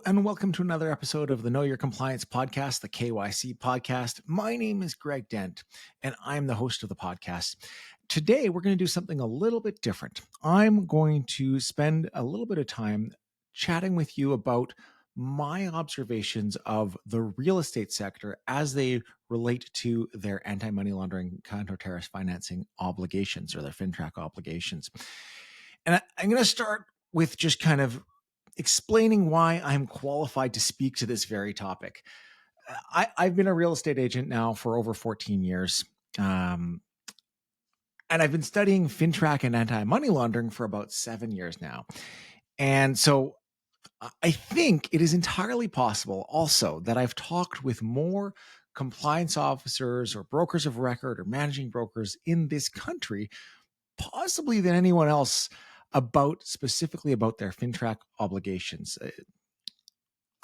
and welcome to another episode of the Know Your Compliance podcast, the KYC podcast. My name is Greg Dent, and I'm the host of the podcast. Today, we're going to do something a little bit different. I'm going to spend a little bit of time chatting with you about my observations of the real estate sector as they relate to their anti-money laundering, counter-terrorist financing obligations, or their FINTRAC obligations. And I'm going to start with just kind of explaining why I'm qualified to speak to this very topic. I've been a real estate agent now for over 14 years. And I've been studying FINTRAC and anti-money laundering for about 7 years now. And so I think it is entirely possible also that I've talked with more compliance officers or brokers of record or managing brokers in this country, possibly than anyone else, specifically about their FINTRAC obligations.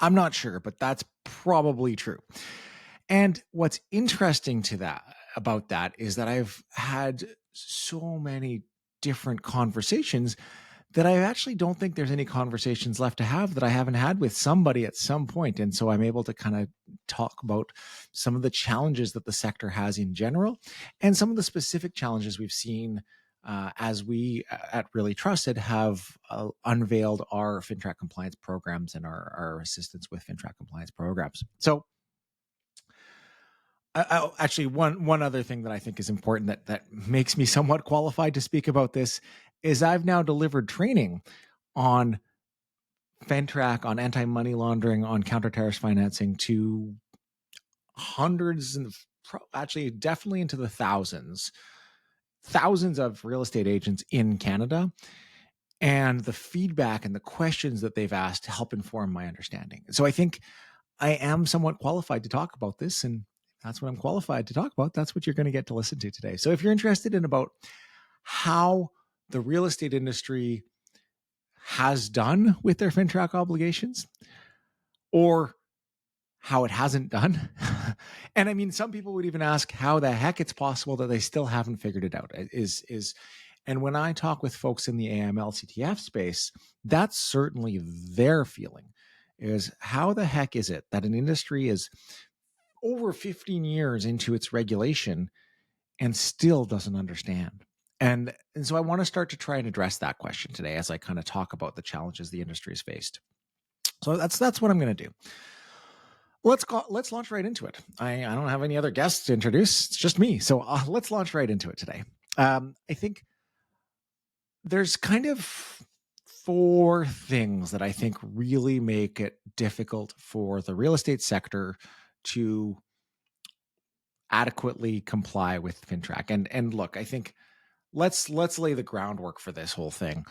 I'm not sure, but that's probably true. And what's interesting about that is that I've had so many different conversations that I actually don't think there's any conversations left to have that I haven't had with somebody at some point. And so I'm able to kind of talk about some of the challenges that the sector has in general and some of the specific challenges we've seen as we at Really Trusted have unveiled our FINTRAC compliance programs and our assistance with FINTRAC compliance programs. So actually, one other thing that I think is important that makes me somewhat qualified to speak about this is I've now delivered training on FINTRAC, on anti-money laundering, on counter-terrorist financing to hundreds and actually definitely into the thousands of real estate agents in Canada, and the feedback and the questions that they've asked help inform my understanding. So I think I am somewhat qualified to talk about this, and that's what I'm qualified to talk about. That's what you're going to get to listen to today. So if you're interested in about how the real estate industry has done with their FINTRAC obligations, or how it hasn't done. And I mean, some people would even ask how the heck it's possible that they still haven't figured it out. And when I talk with folks in the AML CTF space, that's certainly their feeling, is how the heck is it that an industry is over 15 years into its regulation and still doesn't understand? And so I want to start to try and address that question today as I kind of talk about the challenges the industry has faced. So that's what I'm going to do. Let's launch right into it. I don't have any other guests to introduce. It's just me. So let's launch right into it today. I think there's kind of 4 things that I think really make it difficult for the real estate sector to adequately comply with FINTRAC. And look, I think let's lay the groundwork for this whole thing.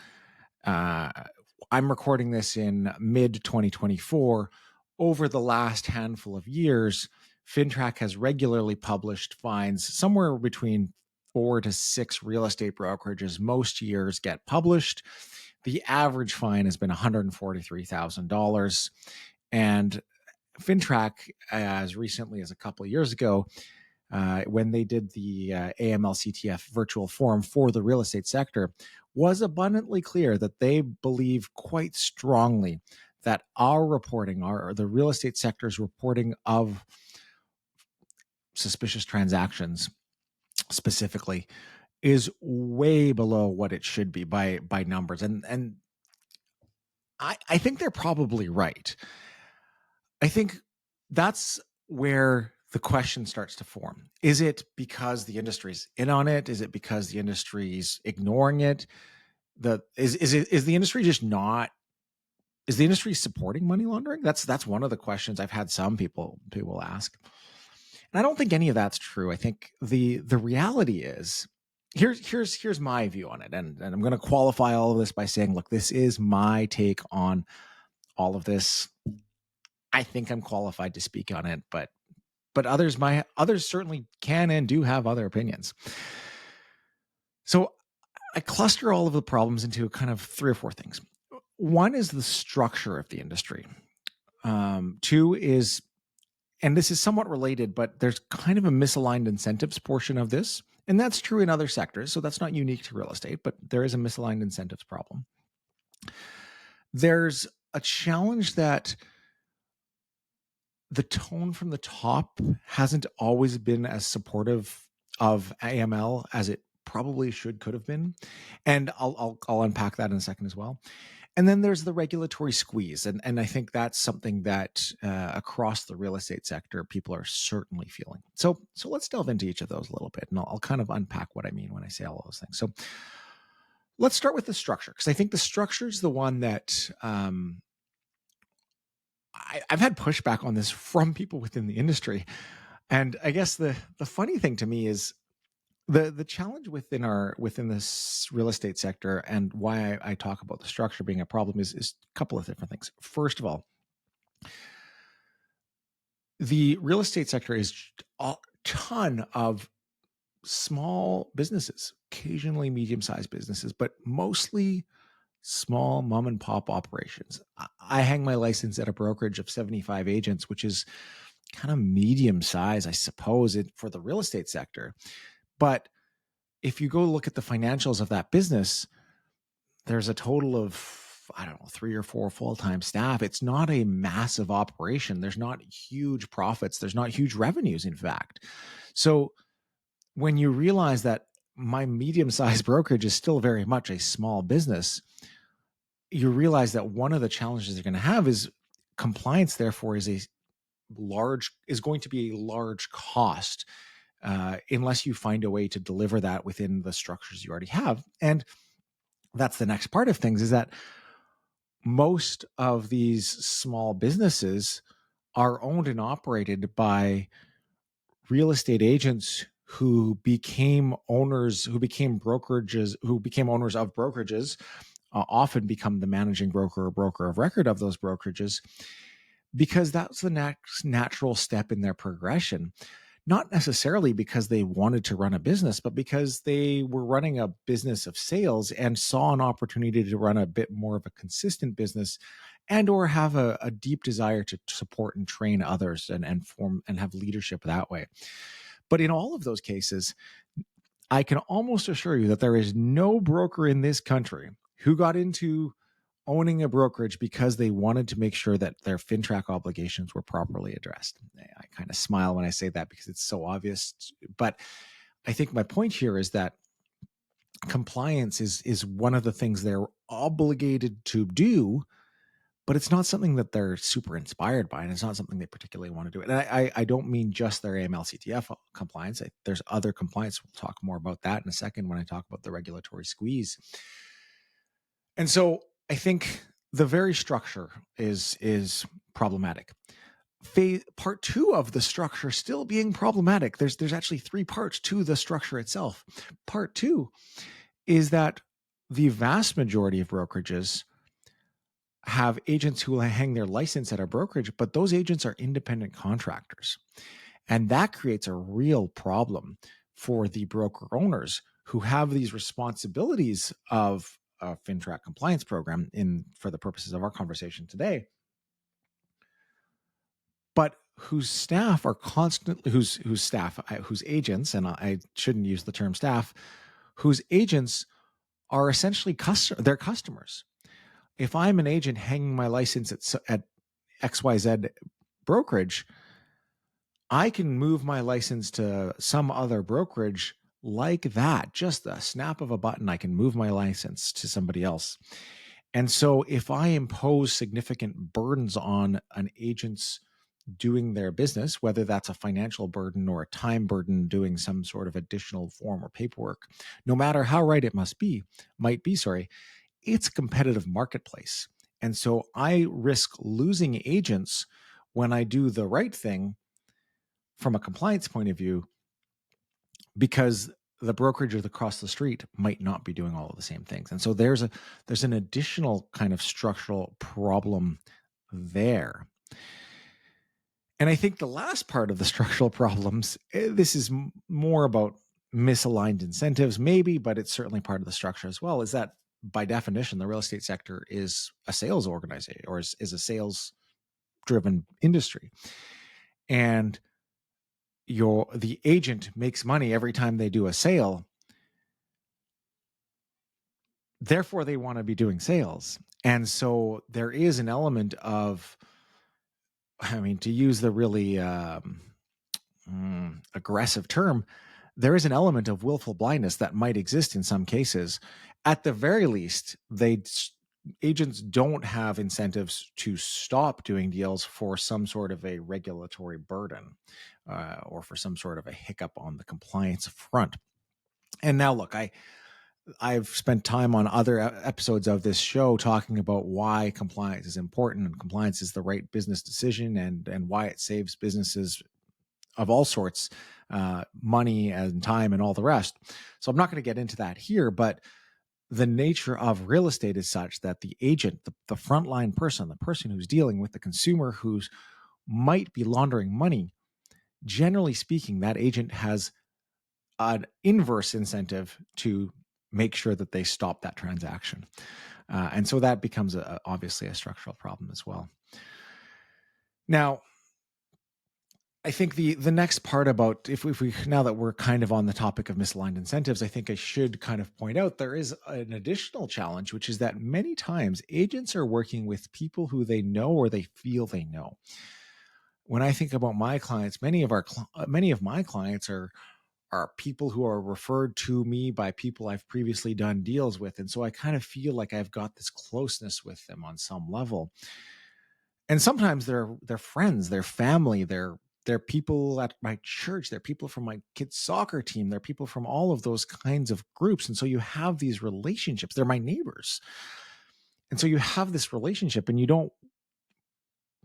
I'm recording this in mid 2024. Over the last handful of years, FINTRAC has regularly published fines. Somewhere between 4 to 6 real estate brokerages most years get published. The average fine has been $143,000. And FINTRAC, as recently as a couple of years ago, when they did the AML CTF virtual forum for the real estate sector, was abundantly clear that they believe quite strongly that our reporting, the real estate sector's reporting of suspicious transactions specifically, is way below what it should be by numbers. And I think they're probably right. I think that's where the question starts to form. Is it because the industry's in on it? Is it because the industry's ignoring it? Is the industry just not? Is the industry supporting money laundering? That's one of the questions I've had some people ask. And I don't think any of that's true. I think the reality is, here's my view on it. And I'm going to qualify all of this by saying, look, this is my take on all of this. I think I'm qualified to speak on it, but others certainly can and do have other opinions. So I cluster all of the problems into kind of 3 or 4 things. One is the structure of the industry. 2 is, and this is somewhat related, but there's kind of a misaligned incentives portion of this. And that's true in other sectors. So that's not unique to real estate, but there is a misaligned incentives problem. There's a challenge that the tone from the top hasn't always been as supportive of AML as it probably could have been. And I'll unpack that in a second as well. And then there's the regulatory squeeze. And I think that's something that across the real estate sector, people are certainly feeling. So let's delve into each of those a little bit, and I'll kind of unpack what I mean when I say all of those things. So let's start with the structure, because I think the structure is the one that I've had pushback on this from people within the industry. And I guess the funny thing to me is the challenge within this real estate sector, and why I talk about the structure being a problem is a couple of different things. First of all, the real estate sector is a ton of small businesses, occasionally medium-sized businesses, but mostly small mom and pop operations. I hang my license at a brokerage of 75 agents, which is kind of medium size, I suppose, for the real estate sector. But if you go look at the financials of that business, there's a total of, I don't know, 3 or 4 full-time staff. It's not a massive operation. There's not huge profits. There's not huge revenues, in fact. So when you realize that my medium-sized brokerage is still very much a small business, you realize that one of the challenges you're going to have is compliance, therefore, is going to be a large cost unless you find a way to deliver that within the structures you already have. And that's the next part of things, is that most of these small businesses are owned and operated by real estate agents who became owners of brokerages, often become the managing broker or broker of record of those brokerages, because that's the next natural step in their progression. Not necessarily because they wanted to run a business, but because they were running a business of sales and saw an opportunity to run a bit more of a consistent business, and or have a deep desire to support and train others and form and have leadership that way. But in all of those cases, I can almost assure you that there is no broker in this country who got into owning a brokerage because they wanted to make sure that their FINTRAC obligations were properly addressed. I kind of smile when I say that because it's so obvious. But I think my point here is that compliance is one of the things they're obligated to do, but it's not something that they're super inspired by, and it's not something they particularly want to do. And I don't mean just their AML/CTF compliance. There's other compliance. We'll talk more about that in a second when I talk about the regulatory squeeze. And so I think the very structure is problematic. Part 2 of the structure still being problematic. There's actually 3 parts to the structure itself. Part 2 is that the vast majority of brokerages have agents who hang their license at a brokerage, but those agents are independent contractors. And that creates a real problem for the broker owners who have these responsibilities of a FINTRAC compliance program for the purposes of our conversation today, but whose staff are constantly, whose agents, and I shouldn't use the term staff, whose agents are essentially their customers. If I'm an agent hanging my license at XYZ brokerage, I can move my license to some other brokerage like that. Just a snap of a button, I can move my license to somebody else. And so if I impose significant burdens on an agent's doing their business, whether that's a financial burden or a time burden doing some sort of additional form or paperwork, no matter how right it might be, it's a competitive marketplace. And so I risk losing agents when I do the right thing from a compliance point of view, because the brokerage across the street might not be doing all of the same things. And so there's an additional kind of structural problem there. And I think the last part of the structural problems, this is more about misaligned incentives, maybe, but it's certainly part of the structure as well, is that by definition, the real estate sector is a sales organization, or is a sales driven industry. And the agent makes money every time they do a sale. Therefore, they want to be doing sales. And so there is an element of I mean, to use the really aggressive term, there is an element of willful blindness that might exist in some cases. At the very least, agents don't have incentives to stop doing deals for some sort of a regulatory burden or for some sort of a hiccup on the compliance front. And now, look, I've spent time on other episodes of this show talking about why compliance is important and compliance is the right business decision and why it saves businesses of all sorts, money and time and all the rest. So I'm not going to get into that here, but the nature of real estate is such that the agent, the frontline person, the person who's dealing with the consumer who's might be laundering money, generally speaking, that agent has an inverse incentive to make sure that they stop that transaction. And so that becomes obviously a structural problem as well. Now, I think the next part about if we now that we're kind of on the topic of misaligned incentives, I think I should kind of point out there is an additional challenge, which is that many times agents are working with people who they know or they feel they know. When I think about my clients, many of my clients are people who are referred to me by people I've previously done deals with, and so I kind of feel like I've got this closeness with them on some level. And sometimes they're friends, they're family, they're people at my church, they're people from my kids' soccer team, they're people from all of those kinds of groups. And so you have these relationships. They're my neighbors. And so you have this relationship and you don't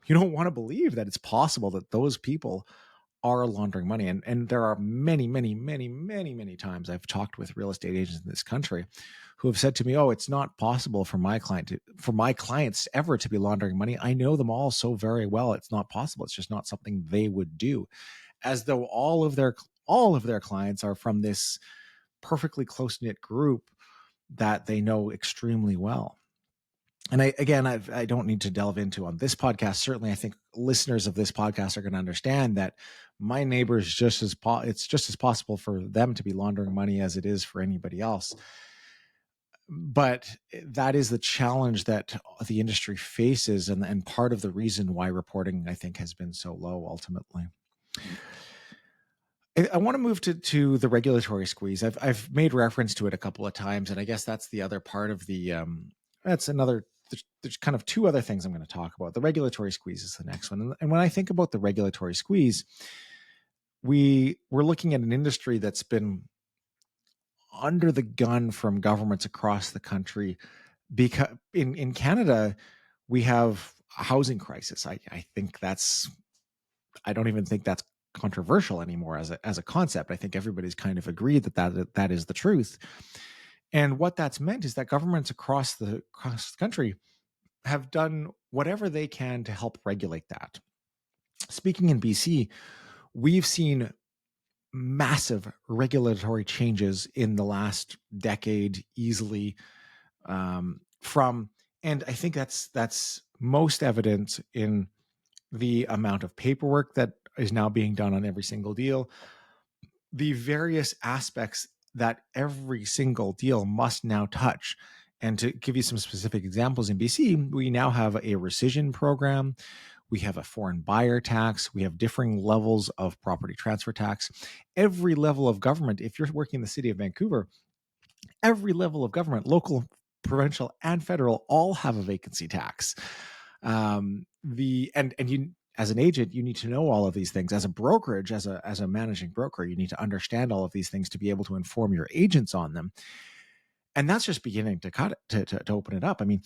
want to believe that it's possible that those people are laundering money. And there are many, many, many, many, many times I've talked with real estate agents in this country who have said to me, "Oh, it's not possible for my clients ever to be laundering money. I know them all so very well. It's not possible. It's just not something they would do." As though all of their clients are from this perfectly close-knit group that they know extremely well. And I don't need to delve into on this podcast. Certainly, I think listeners of this podcast are going to understand that my neighbors it's just as possible for them to be laundering money as it is for anybody else. But that is the challenge that the industry faces, and part of the reason why reporting, I think, has been so low ultimately. I want to move to the regulatory squeeze. I've made reference to it a couple of times, and I guess that's the other part of the that's another. There's kind of two other things I'm going to talk about. The regulatory squeeze is the next one, and when I think about the regulatory squeeze, we're looking at an industry that's been under the gun from governments across the country. Because in Canada, we have a housing crisis. I don't even think that's controversial anymore as a concept. I think everybody's kind of agreed that is the truth. And what that's meant is that governments across the country have done whatever they can to help regulate that. Speaking in BC, we've seen massive regulatory changes in the last decade easily, and I think that's most evident in the amount of paperwork that is now being done on every single deal, the various aspects that every single deal must now touch. And to give you some specific examples, in BC, we now have a rescission program. We have a foreign buyer tax. We have differing levels of property transfer tax. Every level of government, if you're working in the city of Vancouver, every level of government, local, provincial, and federal, all have a vacancy tax. You, as an agent, you need to know all of these things. As a brokerage, as a managing broker, you need to understand all of these things to be able to inform your agents on them. And that's just beginning to cut it, to open it up. I mean,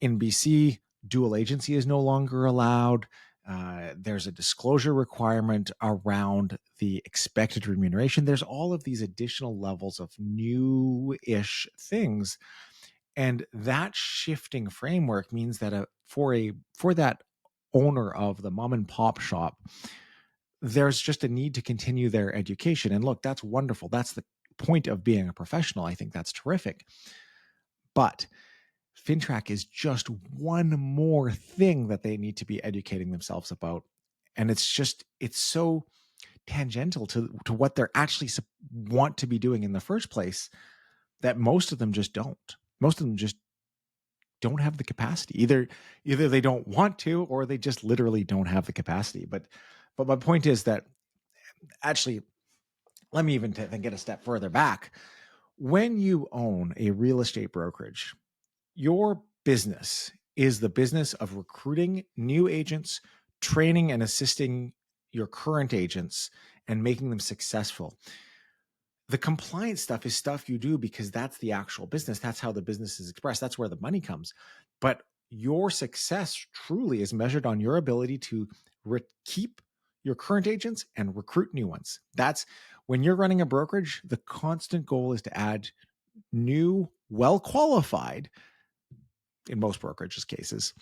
in BC, dual agency is no longer allowed. There's a disclosure requirement around the expected remuneration. There's all of these additional levels of new-ish things. And that shifting framework means that for that owner of the mom and pop shop, there's just a need to continue their education. And look, that's wonderful. That's the point of being a professional. I think that's terrific. But FINTRAC is just one more thing that they need to be educating themselves about. And it's so tangential to what they're actually want to be doing in the first place that most of them just don't. Most of them just don't have the capacity. Either they don't want to, or they just literally don't have the capacity. But my point is that, actually, let me even get a step further back. When you own a real estate brokerage, your business is the business of recruiting new agents, training and assisting your current agents, and making them successful. The compliance stuff is stuff you do because that's the actual business. That's how the business is expressed. That's where the money comes. But your success truly is measured on your ability to keep your current agents and recruit new ones. That's when you're running a brokerage, the constant goal is to add new, well-qualified, in most brokerages cases,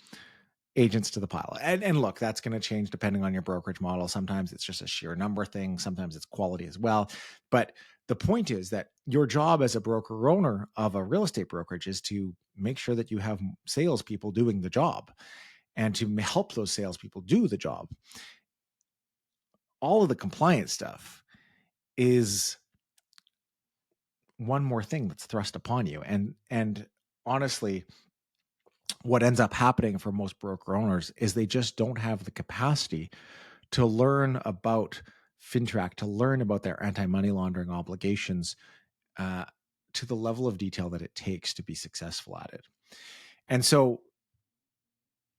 agents to the pile. And look, that's going to change depending on your brokerage model. Sometimes it's just a sheer number thing. Sometimes it's quality as well. But the point is that your job as a broker owner of a real estate brokerage is to make sure that you have salespeople doing the job and to help those salespeople do the job. All of the compliance stuff is one more thing that's thrust upon you. And honestly, what ends up happening for most broker owners is they just don't have the capacity to learn about FINTRAC, to learn about their anti-money laundering obligations to the level of detail that it takes to be successful at it. And so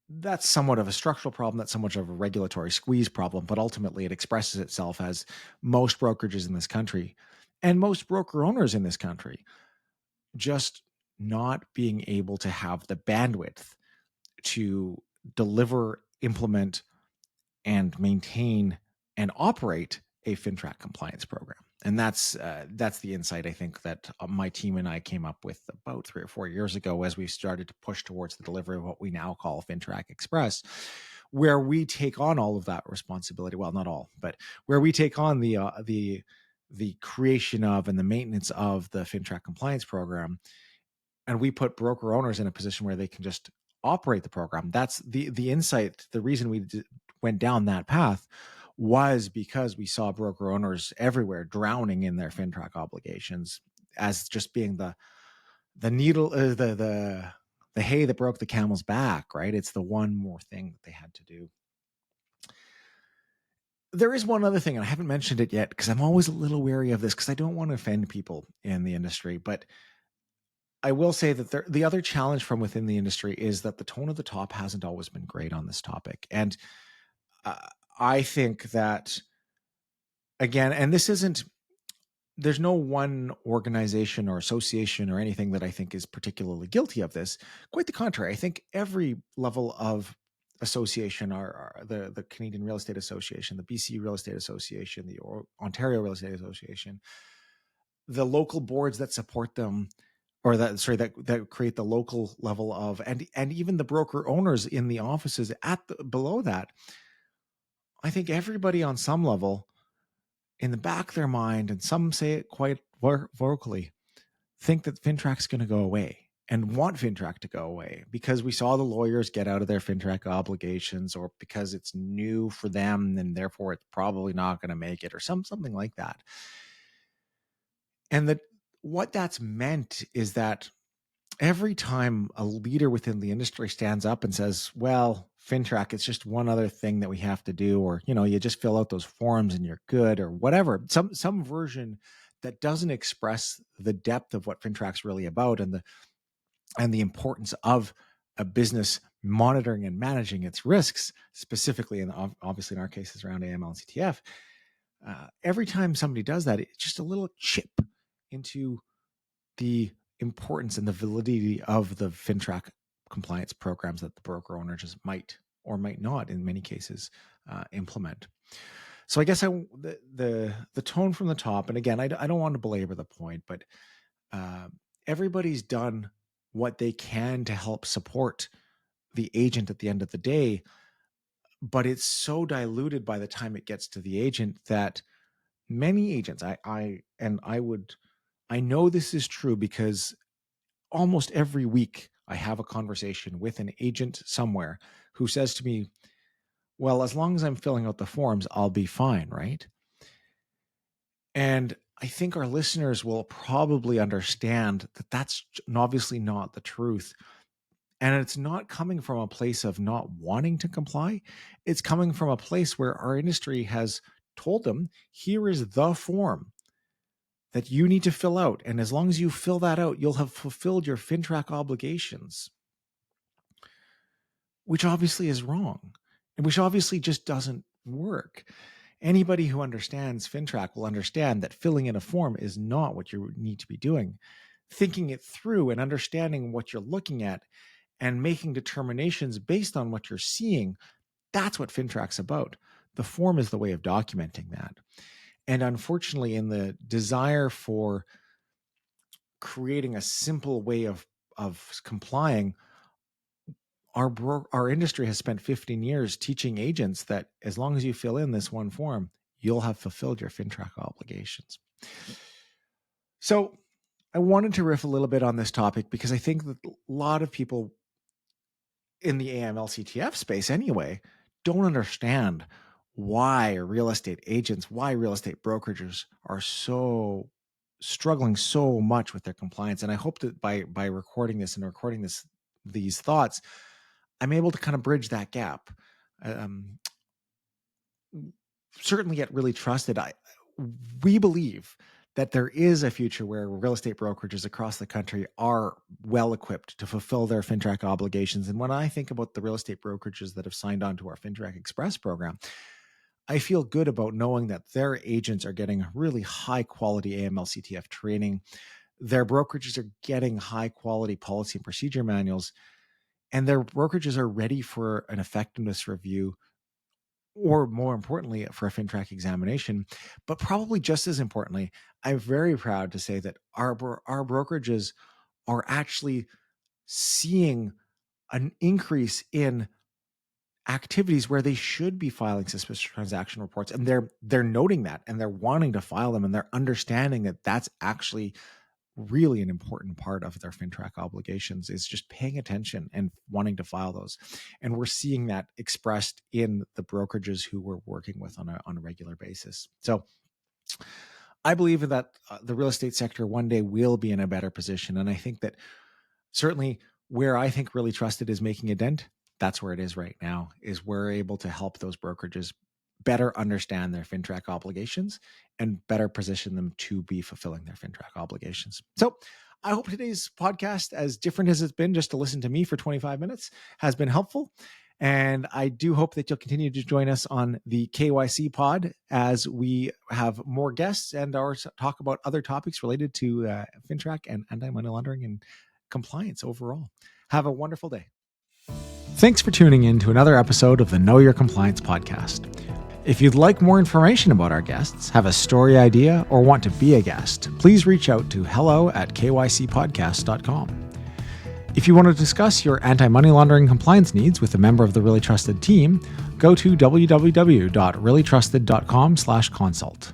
that's somewhat of a structural problem. That's somewhat of a regulatory squeeze problem, but ultimately it expresses itself as most brokerages in this country and most broker owners in this country just not being able to have the bandwidth to deliver, implement, and maintain and operate a FINTRAC compliance program. And that's the insight I think that my team and I came up with about 3 or 4 years ago as we started to push towards the delivery of what we now call FINTRAC Express, where we take on all of that responsibility. Well, not all, but where we take on the creation of and the maintenance of the FINTRAC compliance program, and we put broker owners in a position where they can just operate the program. That's the insight. The reason we went down that path was because we saw broker owners everywhere drowning in their FINTRAC obligations as just being the needle, the hay that broke the camel's back, right? It's the one more thing that they had to do. There is one other thing, and I haven't mentioned it yet because I'm always a little wary of this because I don't want to offend people in the industry, but I will say that the other challenge from within the industry is that the tone of the top hasn't always been great on this topic. And I think that, again, and there's no one organization or association or anything that I think is particularly guilty of this. Quite the contrary. I think every level of association, are the Canadian Real Estate Association, the BC Real Estate Association, the Ontario Real Estate Association, the local boards that support them, or that create the local level of, and even the broker owners in the offices below that. I think everybody on some level, in the back of their mind, and some say it quite vocally, think that FINTRAC's going to go away and want FINTRAC to go away because we saw the lawyers get out of their FINTRAC obligations, or because it's new for them and therefore it's probably not going to make it, or something like that. And what that's meant is that every time a leader within the industry stands up and says, well, FINTRAC, it's just one other thing that we have to do, or, you just fill out those forms and you're good, or whatever, some version that doesn't express the depth of what FINTRAC's really about, and the importance of a business monitoring and managing its risks, specifically, and obviously in our cases around AML and CTF. Every time somebody does that, it's just a little chip into the importance and the validity of the FINTRAC compliance programs that the broker owner just might or might not, in many cases, implement. So I guess the tone from the top, and again, I don't want to belabor the point, but everybody's done what they can to help support the agent at the end of the day, but it's so diluted by the time it gets to the agent that many agents, I know this is true because almost every week I have a conversation with an agent somewhere who says to me, well, as long as I'm filling out the forms, I'll be fine, right? And I think our listeners will probably understand that that's obviously not the truth. And it's not coming from a place of not wanting to comply. It's coming from a place where our industry has told them, here is the form that you need to fill out. And as long as you fill that out, you'll have fulfilled your FINTRAC obligations, which obviously is wrong and which obviously just doesn't work. Anybody who understands FINTRAC will understand that filling in a form is not what you need to be doing. Thinking it through and understanding what you're looking at and making determinations based on what you're seeing, that's what FINTRAC's about. The form is the way of documenting that. And unfortunately, in the desire for creating a simple way of complying, our industry has spent 15 years teaching agents that as long as you fill in this one form, you'll have fulfilled your FINTRAC obligations. So I wanted to riff a little bit on this topic because I think that a lot of people in the AML-CTF space anyway don't understand why real estate agents, why real estate brokerages are so struggling so much with their compliance. And I hope that by recording this and recording these thoughts, I'm able to kind of bridge that gap. Certainly at Really Trusted, we believe that there is a future where real estate brokerages across the country are well equipped to fulfill their FINTRAC obligations. And when I think about the real estate brokerages that have signed on to our FINTRAC Express program, I feel good about knowing that their agents are getting really high quality AML-CTF training. Their brokerages are getting high quality policy and procedure manuals, and their brokerages are ready for an effectiveness review, or more importantly, for a FINTRAC examination. But probably just as importantly, I'm very proud to say that our brokerages are actually seeing an increase in activities where they should be filing suspicious transaction reports, and they're noting that, and they're wanting to file them, and they're understanding that that's actually really an important part of their FINTRAC obligations, is just paying attention and wanting to file those. And we're seeing that expressed in the brokerages who we're working with on a regular basis. So I believe that the real estate sector one day will be in a better position. And I think that certainly where I think Really Trusted is making a dent, that's where it is right now, is we're able to help those brokerages better understand their FINTRAC obligations and better position them to be fulfilling their FINTRAC obligations. So I hope today's podcast, as different as it's been just to listen to me for 25 minutes, has been helpful. And I do hope that you'll continue to join us on the KYC pod as we have more guests and talk about other topics related to FINTRAC and anti-money laundering and compliance overall. Have a wonderful day. Thanks for tuning in to another episode of the Know Your Compliance podcast. If you'd like more information about our guests, have a story idea, or want to be a guest, please reach out to hello@kycpodcast.com. If you want to discuss your anti-money laundering compliance needs with a member of the Really Trusted team, go to www.reallytrusted.com/consult.